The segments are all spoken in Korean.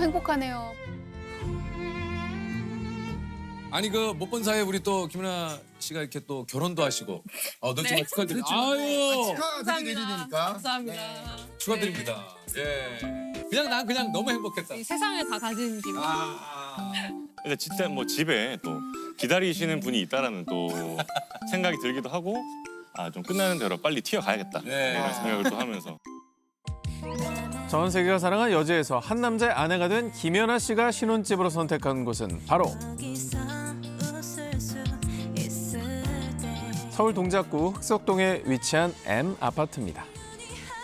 행복하네요. 아니 그 못 본 사이에 우리 또 김연아 씨가 이렇게 또 결혼도 하시고 너 정말 축하드립니다. 아유 축하드리는 일이니까. 감사합니다. 축하드립니다. 예. 난 그냥 너무 행복했다. 이 세상을 다 가진 기분. 근데 진짜 뭐 집에 또 기다리시는 분이 있다라는 또 생각이 들기도 하고 좀 끝나는 대로 빨리 튀어가야겠다 이런 생각을 또 하면서 전 세계가 사랑한 여제에서 한 남자의 아내가 된 김연아 씨가 신혼집으로 선택한 곳은 바로 서울 동작구 흑석동에 위치한 M 아파트입니다.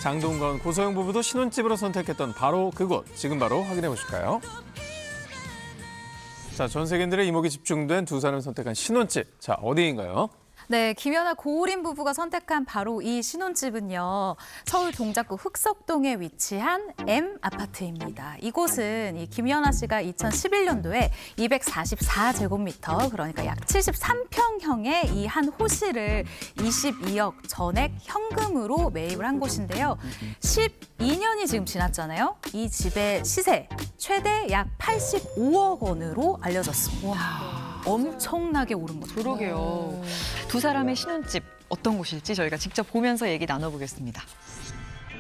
장동건, 고소영 부부도 신혼집으로 선택했던 바로 그곳. 지금 바로 확인해 보실까요? 자, 전 세계인들의 이목이 집중된 두 사람이 선택한 신혼집. 자, 어디인가요? 네, 김연아 고우림 부부가 선택한 바로 이 신혼집은요. 서울 동작구 흑석동에 위치한 M 아파트입니다. 이곳은 이 김연아 씨가 2011년도에 244제곱미터, 그러니까 약 73평형의 이 한 호실을 22억 전액 현금으로 매입을 한 곳인데요. 12년이 지금 지났잖아요. 이 집의 시세 최대 약 85억 원으로 알려졌습니다. 와. 엄청나게 오른 거죠. 그러게요. 두 사람의 신혼집 어떤 곳일지 저희가 직접 보면서 얘기 나눠보겠습니다.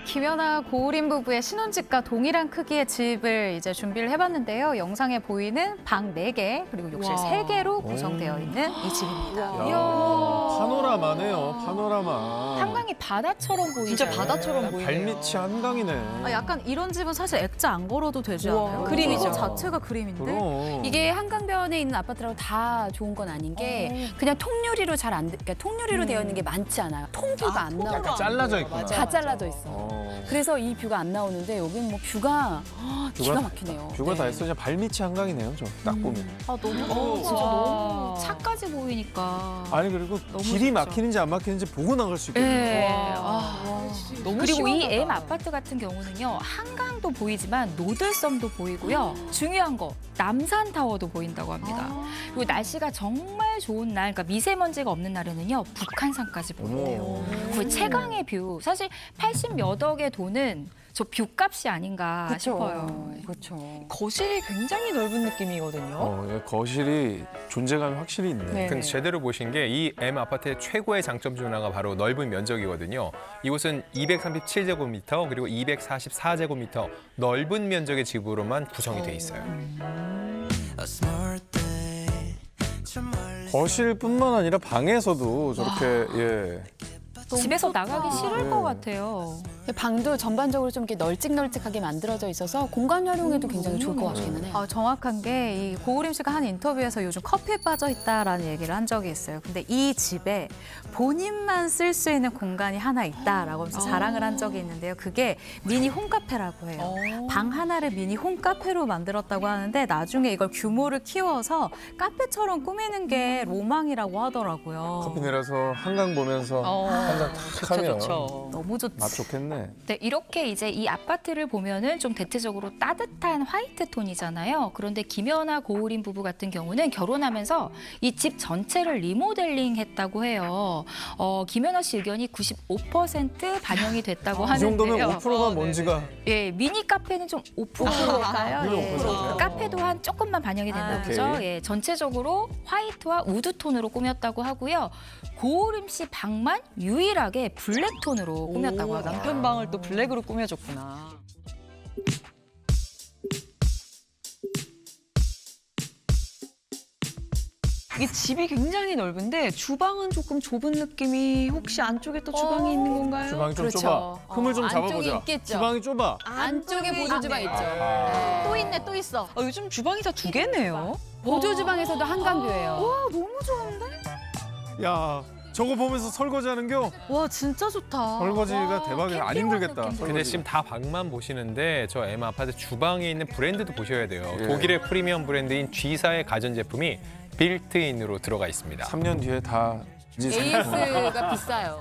김연아 고우림 부부의 신혼집과 동일한 크기의 집을 이제 준비를 해봤는데요. 영상에 보이는 방 4개 그리고 욕실 와. 3개로 구성되어 있는 이 집입니다. 파노라마네요, 파노라마. 한강이 바다처럼 보이죠. 진짜 바다처럼 보이네요. 발밑이 한강이네. 약간 이런 집은 사실 액자 안 걸어도 되지 않아요? 그림이죠. 이거 자체가 그림인데. 그럼. 이게 한강변에 있는 아파트라고 다 좋은 건 아닌 게 그냥 통유리로 그러니까 통유리로 되어 있는 게 많지 않아요. 통뷰가 안 나와요. 약간 잘라져 있구나. 다 잘라져 있어. 그래서 이 뷰가 안 나오는데 여기는 뭐 뷰가 기가 막히네요. 뷰가 다 네. 있어. 그냥 발밑이 한강이네요, 저 딱 보면. 너무 진짜 너무 차까지 보이니까. 아니 그리고 길이 좋죠. 막히는지 안 막히는지 보고 나갈 수 있거든요. 네. 너무 그리고 이 시원하다. M 아파트 같은 경우는요, 한강도 보이지만 노들섬도 보이고요. 중요한 거 남산타워도 보인다고 합니다. 그리고 날씨가 정말 좋은 날, 그러니까 미세먼지가 없는 날에는요, 북한산까지 보인대요. 거의 최강의 뷰. 사실 80몇 억의 돈은 저 뷰값이 아닌가 싶어요. 그렇죠. 거실이 굉장히 넓은 느낌이거든요. 예, 거실이 존재감이 확실히 있네. 네. 근데 제대로 보신 게 이 M 아파트의 최고의 장점 중 하나가 바로 넓은 면적이거든요. 이곳은 237제곱미터 그리고 244제곱미터 넓은 면적의 집으로만 구성이 돼 있어요. 거실뿐만 아니라 방에서도 저렇게 예. 집에서 나가기 싫을 네. 것 같아요. 방도 전반적으로 좀 이렇게 널찍널찍하게 만들어져 있어서 공간 활용에도 굉장히 좋을 것 같기는 해요. 정확한 게 이 고우림 씨가 한 인터뷰에서 요즘 커피에 빠져 있다라는 얘기를 한 적이 있어요. 근데 이 집에 본인만 쓸 수 있는 공간이 하나 있다라고 하면서 자랑을 한 적이 있는데요. 그게 미니 홈카페라고 해요. 방 하나를 미니 홈카페로 만들었다고 하는데 나중에 이걸 규모를 키워서 카페처럼 꾸미는 게 로망이라고 하더라고요. 커피 내려서 한강 보면서 한잔 탁 하면 너무 좋지. 맛 좋겠네. 네, 이렇게 이제 이 아파트를 보면은 좀 대체적으로 따뜻한 화이트 톤이잖아요. 그런데 김연아 고우림 부부 같은 경우는 결혼하면서 이 집 전체를 리모델링 했다고 해요. 김연아 씨 의견이 95% 반영이 됐다고 이 하는데요. 정도면 5%가 먼지가 예, 미니 카페는 좀 5%일까요? 미니 5%. 카페도 한 조금만 반영이 된다는 거죠. 오케이. 예, 전체적으로 화이트와 우드 톤으로 꾸몄다고 하고요. 고우림 씨 방만 유일하게 블랙 톤으로 꾸몄다고 하더라고요. 남편 방을 또 블랙으로 꾸며줬구나. 이게 집이 굉장히 넓은데 주방은 조금 좁은 느낌이 혹시 안쪽에 또 주방이 있는 건가요? 주방이 좀 그렇죠. 좁아. 흠을 좀 안쪽이 잡아보자. 있겠죠. 주방이 좁아. 안쪽에 보조 주방 있죠. 또 있네, 또 있어. 요즘 주방이 다 2개네요. 보조 주방에서도 한강뷰예요. 야, 저거 보면서 설거지하는겨? 와 진짜 좋다. 설거지가 대박이야. 안 힘들겠다. 근데 설거지. 지금 다 방만 보시는데 저 M 아파트 주방에 있는 브랜드도 보셔야 돼요. 예. 독일의 프리미엄 브랜드인 G사의 가전제품이 빌트인으로 들어가 있습니다. 3년 뒤에 다 이제 AS가 비싸요.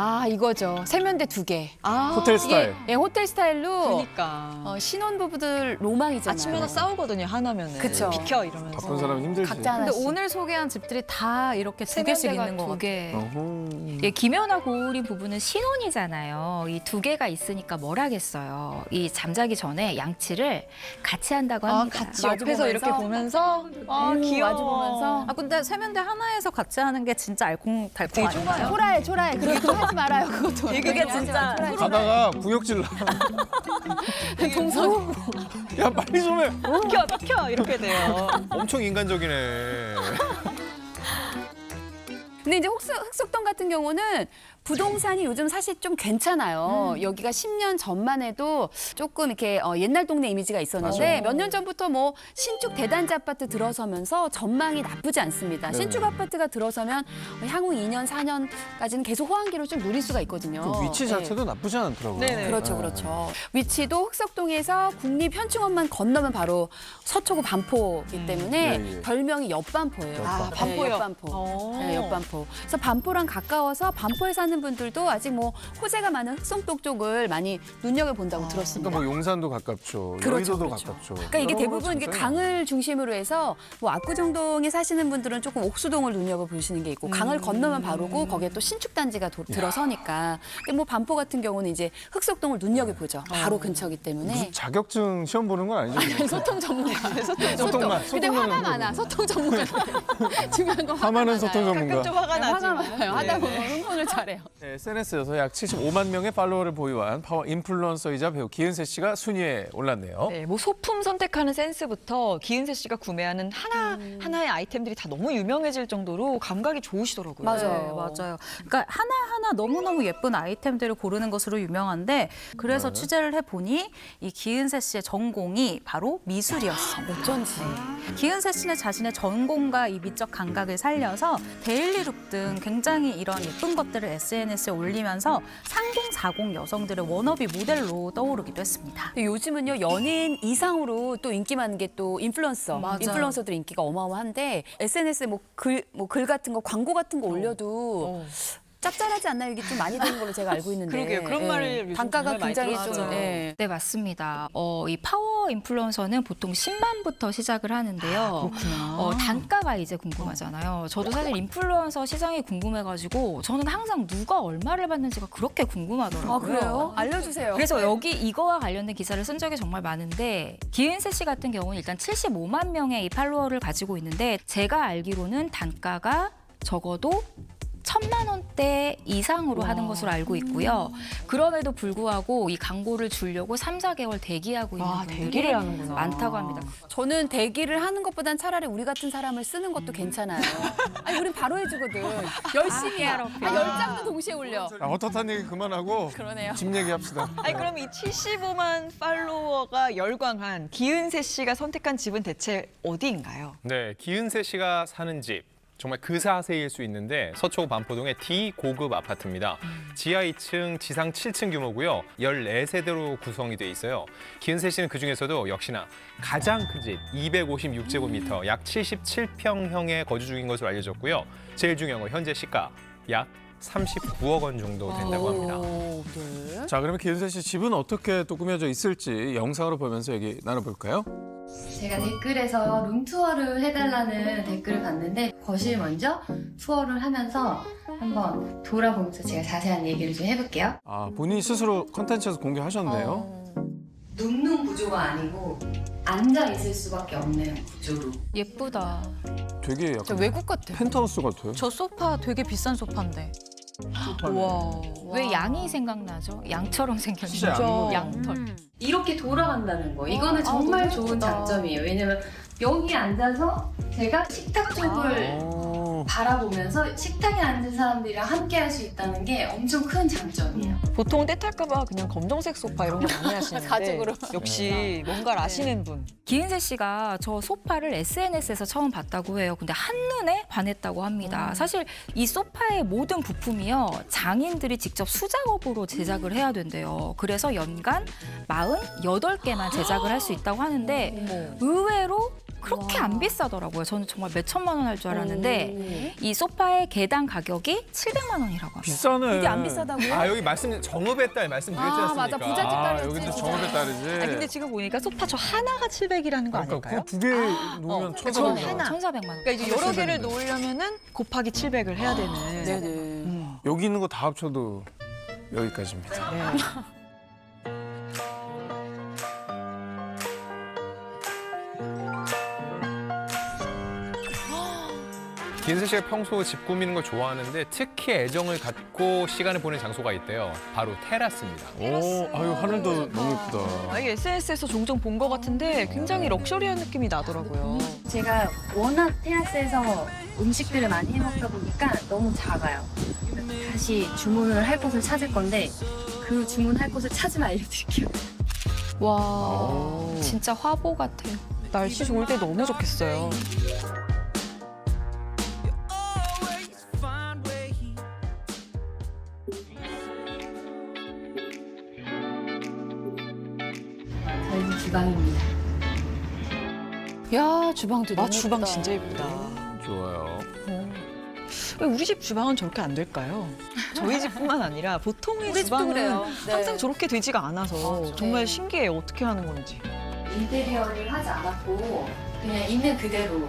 아, 이거죠. 세면대 2개. 아, 호텔 스타일. 예, 호텔 스타일로 그러니까. 신혼부부들 로망이잖아요. 아침마다 싸우거든요, 하나면은. 그쵸. 비켜 이러면서. 바쁜 사람 힘들지. 각자 근데 하나씩. 오늘 소개한 집들이 다 이렇게 2개씩 있는 거 같아요. 2개. 어허. 예, 김연아 고우림 부부는 신혼이잖아요. 이 2개가 있으니까 뭘 하겠어요. 이 잠자기 전에 양치를 같이 한다고 아, 합니다. 같이 옆에서 이렇게 보면서. 아, 귀여워. 마주 보면서. 아 근데 세면대 하나에서 같이 하는 게 진짜 알콩달콩 되게 아닌가요? 초라해, 초라해. 그거 하지 말아요, 그것도. 그게 진짜 가다가 구역질 나. 동선. 야 빨리 좀 해. 비켜 이렇게 돼요. 엄청 인간적이네. 근데 이제 흑석동 같은 경우는 부동산이 요즘 사실 좀 괜찮아요. 여기가 10년 전만 해도 조금 이렇게 옛날 동네 이미지가 있었는데 몇 년 전부터 뭐 신축 대단지 아파트 들어서면서 전망이 나쁘지 않습니다. 신축 아파트가 들어서면 향후 2년, 4년까지는 계속 호황기로 좀 누릴 수가 있거든요. 그 위치 자체도 나쁘지 않더라고요. 네네. 그렇죠, 그렇죠. 위치도 흑석동에서 국립현충원만 건너면 바로 서초구 반포이기 때문에 예, 예. 별명이 옆반포예요. 아, 반포요? 네, 옆반포. 네, 옆반포. 그래서 반포랑 가까워서 반포에 사는 분들도 아직 뭐 호재가 많은 흑석동 쪽을 많이 눈여겨본다고 들었습니다. 그러니까 뭐 용산도 가깝죠. 그렇죠, 여의도도 그렇죠. 가깝죠. 그러니까 이게 여러 대부분 이게 장점이 강을 중심으로 해서 뭐 압구정동에 사시는 분들은 조금 옥수동을 눈여겨 보시는 게 있고 강을 건너면 바로고 거기에 또 신축 단지가 들어서니까. 근데 뭐 반포 같은 경우는 이제 흑석동을 눈여겨 보죠. 바로 근처기 때문에. 무슨 자격증 시험 보는 건 아니죠? 소통 전문가. 소통만. 근데 화가 많아. 소통 전문가. 중요한 건 화많은 소통 전문가. 가끔 좀 화가 화가 나지만. 많아요. 하다 보면 흥분을 잘해요. 네, SNS에서 약 75만 명의 팔로워를 보유한 파워 인플루언서이자 배우 기은세 씨가 순위에 올랐네요. 네, 뭐 소품 선택하는 센스부터 기은세 씨가 구매하는 하나의 아이템들이 다 너무 유명해질 정도로 감각이 좋으시더라고요. 네, 맞아요. 그러니까 하나하나 너무너무 예쁜 아이템들을 고르는 것으로 유명한데 그래서 취재를 해보니 이 기은세 씨의 전공이 바로 미술이었습니다. 어쩐지. 기은세 씨는 자신의 전공과 이 미적 감각을 살려서 데일리룩 등 굉장히 이런 예쁜 것들을 SNS에 올리면서 30, 40 여성들의 워너비 모델로 떠오르기도 했습니다. 요즘은요 연예인 이상으로 또 인기 많은 게 또 인플루언서, 맞아요. 인플루언서들 인기가 어마어마한데 SNS에 뭐 글 같은 거 광고 같은 거 올려도 짭짤하지 않나요? 이게 좀 많이 되는 걸로 제가 알고 있는데. 그러게요. 그런 말을 요즘 단가가 정말 많이 굉장히 들었어요. 좀. 예. 네, 맞습니다. 이 파워 인플루언서는 보통 10만부터 시작을 하는데요. 단가가 이제 궁금하잖아요. 저도 사실 인플루언서 시장이 궁금해가지고 저는 항상 누가 얼마를 받는지가 그렇게 궁금하더라고요. 아 그래요? 알려주세요. 그래서 여기 이거와 관련된 기사를 쓴 적이 정말 많은데 기은세 씨 같은 경우는 일단 75만 명의 이 팔로워를 가지고 있는데 제가 알기로는 단가가 적어도 1,000만 원대 이상으로 하는 것으로 알고 있고요. 그럼에도 불구하고 이 광고를 주려고 3, 4개월 대기하고 있는 분들이 대기를 하는구나. 많다고 합니다. 저는 대기를 하는 것보단 차라리 우리 같은 사람을 쓰는 것도 괜찮아요. 아니 우린 바로 해주거든. 열심히 하러. 10장도 동시에 올려. 자, 헛헛한 얘기 그만하고 그러네요. 집 얘기합시다. 아니 그럼 이 75만 팔로워가 열광한 기은세 씨가 선택한 집은 대체 어디인가요? 네, 기은세 씨가 사는 집. 정말 그사세일 수 있는데 서초구 반포동의 D 고급 아파트입니다. 지하 2층, 지상 7층 규모고요. 14세대로 구성이 돼 있어요. 기은세 씨는 그중에서도 역시나 가장 큰 집 256제곱미터, 약 77평형에 거주 중인 것으로 알려졌고요. 제일 중요한 건 현재 시가 약 39억 원 정도 된다고 합니다. 네. 자, 그러면 기은세 씨 집은 어떻게 또 꾸며져 있을지 영상으로 보면서 얘기 나눠볼까요? 제가 댓글에서 룸투어를 해달라는 댓글을 봤는데 거실 먼저 투어를 하면서 한번 돌아보면서 제가 자세한 얘기를 좀 해볼게요. 아, 본인 스스로 컨텐츠에서 공개하셨네요. 눕는 구조가 아니고 앉아 있을 수밖에 없는 구조로. 예쁘다. 되게 저 약간 외국 같아. 펜트하우스 같아요. 저 소파 되게 비싼 소파인데. 와. 왜 양이 생각나죠? 양처럼 생겼죠. 진짜 양모. 양털. 이렇게 돌아간다는 거. 이거는 정말 좋은 장점이에요. 왜냐면 여기 앉아서 제가 식탁 쪽을 바라보면서 식탁에 앉은 사람들이랑 함께 할 수 있다는 게 엄청 큰 장점이에요. 보통 때탈까봐 그냥 검정색 소파 이런 거 많이 하시는데 가죽으로. 역시 뭔가를 아시는 분. 기은세 씨가 저 소파를 SNS에서 처음 봤다고 해요. 근데 한눈에 반했다고 합니다. 사실 이 소파의 모든 부품이요. 장인들이 직접 수작업으로 제작을 해야 된대요. 그래서 연간 48개만 제작을 할 수 있다고 하는데 의외로 그렇게 안 비싸더라고요. 저는 정말 몇 천만 원 할 줄 알았는데 이 소파의 개당 가격이 700만 원이라고 합니다. 비싸네. 이게 안 비싸다고요? 아 여기 정읍의 딸 말씀드렸지 아, 않습니까? 맞아. 부잣집 딸이었지. 여기도 진짜. 정읍에 따르지. 근데 지금 보니까 소파 저 하나가 700이라는 거 아닐까요? 그두 개 놓으면 저 1,400원. 하나. 1,400만 원. 그러니까 이제 여러 개를 놓으려면은 곱하기 700을 해야 되는. 네네. 여기 있는 거 다 합쳐도 여기까지입니다. 네. 김은세 씨가 평소 집 꾸미는 걸 좋아하는데 특히 애정을 갖고 시간을 보낸 장소가 있대요. 바로 테라스입니다. 오, 아유 하늘도 너무 예쁘다. 아, 이게 SNS에서 종종 본 것 같은데 굉장히 럭셔리한 느낌이 나더라고요. 제가 워낙 테라스에서 음식들을 많이 해먹다 보니까 너무 작아요. 다시 주문을 할 곳을 찾을 건데 그 주문할 곳을 찾으면 알려드릴게요. 와, 진짜 화보 같아요. 날씨 좋을 때 너무 좋겠어요. 저희 집 주방입니다. 야, 주방도 너무 주방 예쁘다. 진짜 예쁘다. 좋아요. 왜 우리 집 주방은 저렇게 안 될까요? 저희 집뿐만 아니라 보통의 우리 집도 주방은 그래요. 네. 항상 저렇게 되지가 않아서 맞아. 정말 네. 신기해요. 어떻게 하는 건지. 인테리어를 하지 않았고 그냥 있는 그대로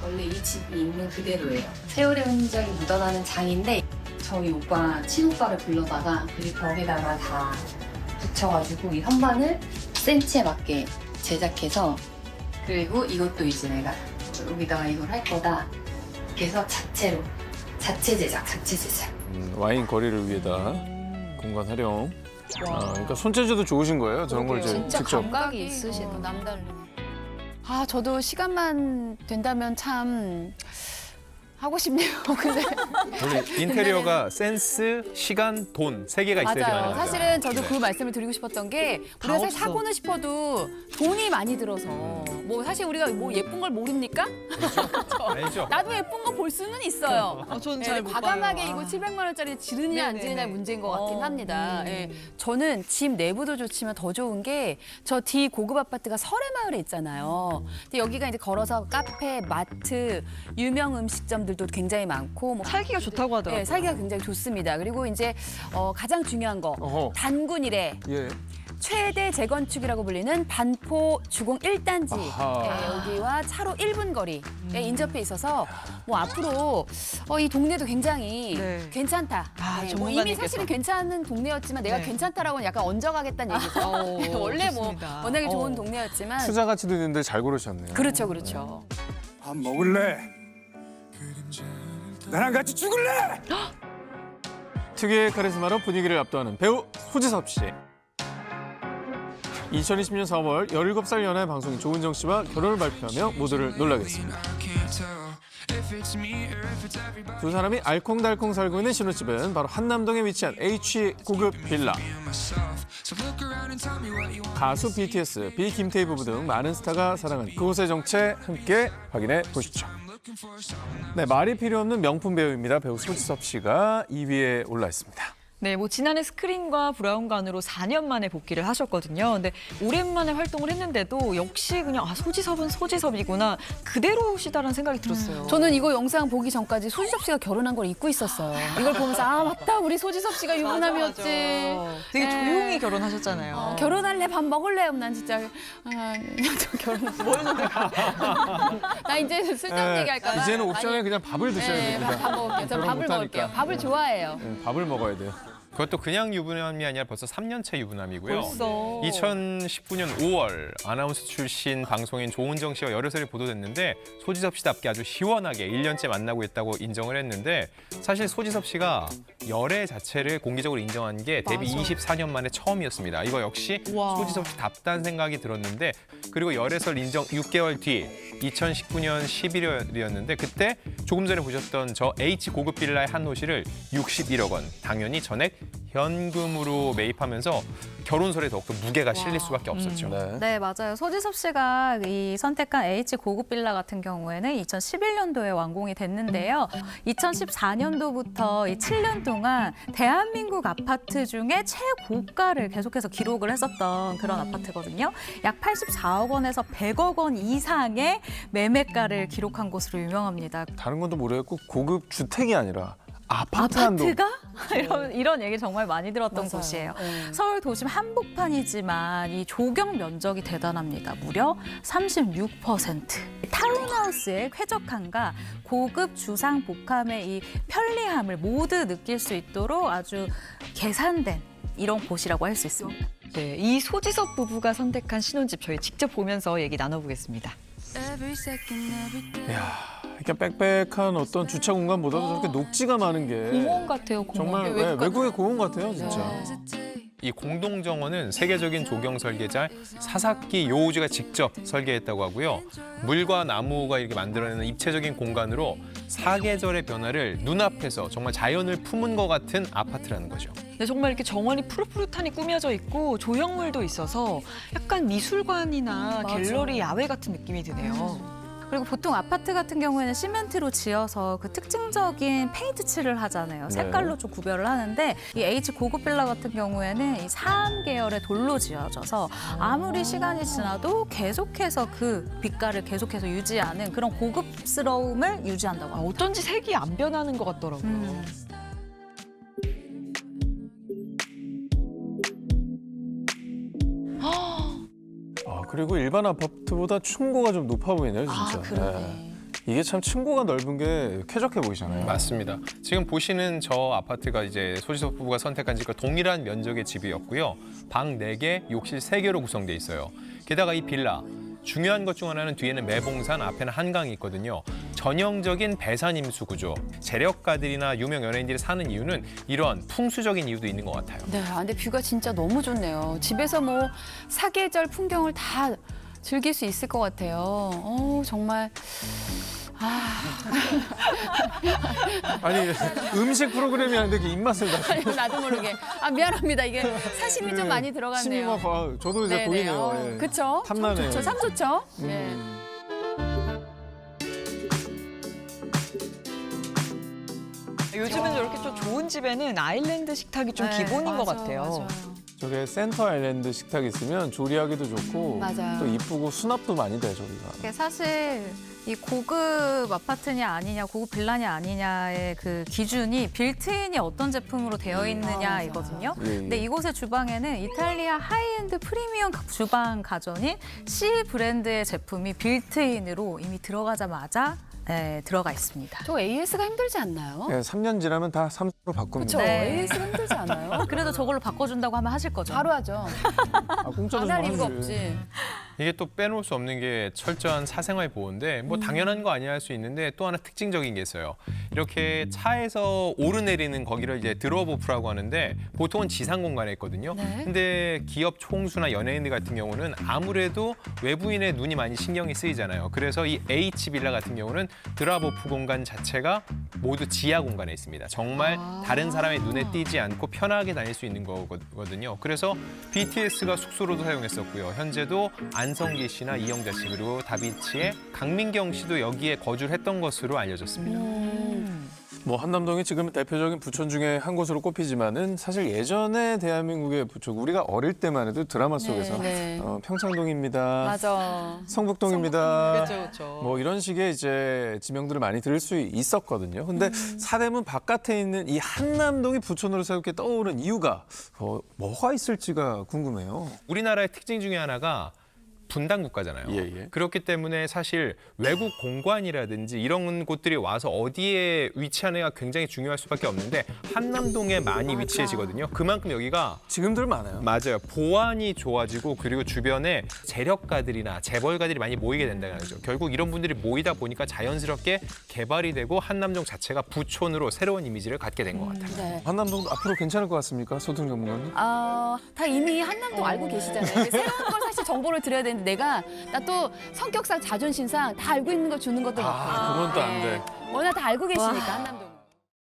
원래 이 집이 있는 그대로예요. 세월의 흔적이 묻어나는 장인데 저희 오빠 친오빠를 불러다가 그 벽에다가 다 붙여가지고 이 선반을 센치에 맞게 제작해서 그리고 이것도 이제 내가 여기다가 이걸 할 거다 그래서 자체 제작. 와인 거리를 위해다 공간 활용. 그러니까 손재주도 좋으신 거예요. 저런 걸 이제 진짜 직접. 감각이 있으시다. 남다르네. 아, 저도 시간만 된다면 참 하고 싶네요. 근데 원래 인테리어가 센스, 시간, 돈 세 개가 있어야지 맞아요. 가능하죠. 사실은 저도 그 말씀을 드리고 싶었던 게 우리가 사실 없어. 사고는 싶어도 돈이 많이 들어서 뭐 사실 우리가 뭐 예쁜 걸 모릅니까? 알죠? 나도 예쁜 거 볼 수는 있어요. 저는 예, 잘 못 과감하게 봐요. 이거 700만 원짜리 지르냐 안 네네네. 지르냐 문제인 것 같긴 어, 합니다. 예. 저는 집 내부도 좋지만 더 좋은 게 저 뒤 고급 아파트가 설해마을에 있잖아요. 근데 여기가 이제 걸어서 카페, 마트, 유명 음식점들도 굉장히 많고 뭐 살기가 좋다고 하더라고요. 예, 살기가 굉장히 좋습니다. 그리고 이제 가장 중요한 거 어허. 단군 이래 예. 최대 재건축이라고 불리는 반포 주공 1단지 아하. 여기와 차로 1분 거리에 인접해 있어서 뭐 앞으로 이 동네도 굉장히 네. 괜찮다. 아, 뭐 전문가님께서. 이미 사실은 괜찮은 동네였지만 내가 네. 괜찮다라고는 약간 얹어가겠다는 얘기죠. 원래 뭐 좋습니다. 워낙에 좋은 동네였지만 투자 가치도 있는데 잘 고르셨네요. 그렇죠, 그렇죠. 밥 먹을래? 나랑 같이 죽을래? 특유의 카리스마로 분위기를 압도하는 배우 소지섭 씨. 2020년 4월 17살 연하의 방송인 조은정 씨와 결혼을 발표하며 모두를 놀라겠습니다. 두 사람이 알콩달콩 살고 있는 신혼집은 바로 한남동에 위치한 H 고급 빌라. 가수 BTS, 비 김태희 부부 등 많은 스타가 사랑한 그곳의 정체 함께 확인해 보시죠. 네, 말이 필요 없는 명품 배우입니다. 배우 소지섭 씨가 2위에 올라 있습니다. 네, 뭐 지난해 스크린과 브라운관으로 4년 만에 복귀를 하셨거든요. 근데 오랜만에 활동을 했는데도 역시 그냥 소지섭은 소지섭이구나 그대로시다라는 생각이 들었어요. 저는 이거 영상 보기 전까지 소지섭 씨가 결혼한 걸 잊고 있었어요. 이걸 보면서 아 맞다 우리 소지섭 씨가 유부남이었지. 되게 네. 조용히 결혼하셨잖아요. 결혼할래 밥 먹을래 난 진짜 저 결혼 나 이제 쓸데없는 얘기할까 봐 이제는 옥션에 그냥 밥을 드셔야 됩니다. 밥 먹을게요. 저 결혼 밥을 못하니까. 먹을게요. 밥을 좋아해요. 밥을 먹어야 돼요. 그것도 그냥 유부남이 아니라 벌써 3년차 유부남이고요. 벌써. 2019년 5월 아나운서 출신 방송인 조은정 씨와 여러 살이 보도됐는데 소지섭 씨답게 아주 시원하게 1년째 만나고 있다고 인정을 했는데 사실 소지섭 씨가 열애 자체를 공개적으로 인정한 게 데뷔 24년 만에 처음이었습니다. 이거 역시 와. 소지섭 씨 답다는 생각이 들었는데 그리고 열애설 인정 6개월 뒤 2019년 11월이었는데 그때 조금 전에 보셨던 저 H 고급 빌라의 한 호실을 61억 원, 당연히 전액 현금으로 매입하면서 결혼설에 더욱더 무게가 실릴 수밖에 없었죠. 네, 맞아요. 소지섭 씨가 이 선택한 H 고급 빌라 같은 경우에는 2011년도에 완공이 됐는데요. 2014년도부터 이 7년 동안 대한민국 아파트 중에 최고가를 계속해서 기록을 했었던 그런 아파트거든요. 약 84억 원에서 100억 원 이상의 매매가를 기록한 곳으로 유명합니다. 다른 건 또 모르겠고 고급 주택이 아니라 아파트 한도. 아파트가? 이런 얘기 정말 많이 들었던 곳이에요. 서울 도심 한복판이지만 이 조경 면적이 대단합니다. 무려 36%. 타운하우스의 쾌적함과 고급 주상 복함의 이 편리함을 모두 느낄 수 있도록 아주 계산된 이런 곳이라고 할 수 있습니다. 네, 이 소지섭 부부가 선택한 신혼집 저희 직접 보면서 얘기 나눠보겠습니다. 이야, 이렇게 빽빽한 어떤 주차 공간보다도 저렇게 녹지가 많은 게 공원 같아요, 공원. 정말 외국의 공원 같아요, 진짜. 이 공동정원은 세계적인 조경 설계자 사사키 요우지가 직접 설계했다고 하고요. 물과 나무가 이렇게 만들어내는 입체적인 공간으로 사계절의 변화를 눈앞에서 정말 자연을 품은 것 같은 아파트라는 거죠. 네, 정말 이렇게 정원이 푸릇푸릇하니 꾸며져 있고 조형물도 있어서 약간 미술관이나 갤러리 야외 같은 느낌이 드네요. 그리고 보통 아파트 같은 경우에는 시멘트로 지어서 그 특징적인 페인트 칠을 하잖아요. 색깔로 좀 구별을 하는데 이 H 고급 빌라 같은 경우에는 이 사암 계열의 돌로 지어져서 아무리 시간이 지나도 계속해서 그 빛깔을 계속해서 유지하는 그런 고급스러움을 유지한다고 합니다. 어쩐지 색이 안 변하는 것 같더라고요. 그리고 일반 아파트보다 층고가 좀 높아 보이네요, 진짜. 그러네. 이게 참 층고가 넓은 게 쾌적해 보이잖아요. 맞습니다. 지금 보시는 저 아파트가 이제 소지섭 부부가 선택한 집과 동일한 면적의 집이었고요. 방 4개, 욕실 3개로 구성돼 있어요. 게다가 이 빌라 중요한 것 중 하나는 뒤에는 매봉산, 앞에는 한강이 있거든요. 전형적인 배산임수 구조. 재력가들이나 유명 연예인들이 사는 이유는 이런 풍수적인 이유도 있는 것 같아요. 네, 근데 뷰가 진짜 너무 좋네요. 집에서 뭐 사계절 풍경을 다 즐길 수 있을 것 같아요. 정말. 아니 음식 프로그램이 아닌데 이렇게 입맛을 다. 아니, 나도 모르게. 미안합니다. 이게 사심이 좀 많이 들어갔네요. 침이 저도 이제 보이네요. 예. 그쵸? 탐나네요. 참 좋죠? 네. 요즘은 저렇게 좀 좋은 집에는 아일랜드 식탁이 좀 기본인 것 같아요. 맞아요. 저게 센터 아일랜드 식탁 있으면 조리하기도 좋고 맞아요. 또 이쁘고 수납도 많이 돼 저기가. 이게 사실 이 고급 아파트냐 아니냐, 고급 빌라냐 아니냐의 그 기준이 빌트인이 어떤 제품으로 되어 있느냐이거든요. 근데 이곳의 주방에는 이탈리아 하이엔드 프리미엄 주방 가전인 C 브랜드의 제품이 빌트인으로 이미 들어가자마자 들어가 있습니다. 저 AS가 힘들지 않나요? 네, 3년 지나면 다 3로 바꿉니다. 그렇죠. AS가 힘들지 않아요? 그래도 저걸로 바꿔준다고 하면 하실 거죠? 바로 하죠. 공짜로 안 할 좀 이유가 하지. 없지. 이게 또 빼놓을 수 없는 게 철저한 사생활 보호인데 뭐 당연한 거 아니야 할 수 있는데 또 하나 특징적인 게 있어요. 이렇게 차에서 오르내리는 거기를 이제 드롭오프라고 하는데 보통은 지상 공간에 있거든요. 근데 기업 총수나 연예인들 같은 경우는 아무래도 외부인의 눈이 많이 신경이 쓰이잖아요. 그래서 이 H 빌라 같은 경우는 드랍오프 공간 자체가 모두 지하 공간에 있습니다. 정말 다른 사람의 눈에 띄지 않고 편하게 다닐 수 있는 거거든요. 그래서 BTS가 숙소로도 사용했었고요. 현재도 안성기 씨나 이영자 씨 그리고 다비치의 강민경 씨도 여기에 거주를 했던 것으로 알려졌습니다. 뭐 한남동이 지금 대표적인 부촌 중에 한 곳으로 꼽히지만은 사실 예전에 대한민국의 부촌 우리가 어릴 때만 해도 드라마 속에서 평창동입니다. 맞아. 성북동입니다. 그렇죠. 뭐 이런 식의 이제 지명들을 많이 들을 수 있었거든요. 근데 사대문 바깥에 있는 이 한남동이 부촌으로 새롭게 떠오른 이유가 뭐가 있을지가 궁금해요. 우리나라의 특징 중에 하나가 분단 국가잖아요. 그렇기 때문에 사실 외국 공관이라든지 이런 곳들이 와서 어디에 위치하느냐가 굉장히 중요할 수밖에 없는데 한남동에 많이 위치해지거든요. 그만큼 여기가 지금들 많아요. 맞아요. 보안이 좋아지고 그리고 주변에 재력가들이나 재벌가들이 많이 모이게 된다는 거죠. 결국 이런 분들이 모이다 보니까 자연스럽게 개발이 되고 한남동 자체가 부촌으로 새로운 이미지를 갖게 된 것 같아요. 네. 한남동 앞으로 괜찮을 것 같습니까? 소등 전문가님? 다 이미 한남동 알고 계시잖아요. 새로운 걸 사실 정보를 드려야 되는데 나 또 성격상 자존심상 다 알고 있는 거 주는 것도 많고. 그건 또 안 돼. 워낙 다 알고 계시니까 한남동.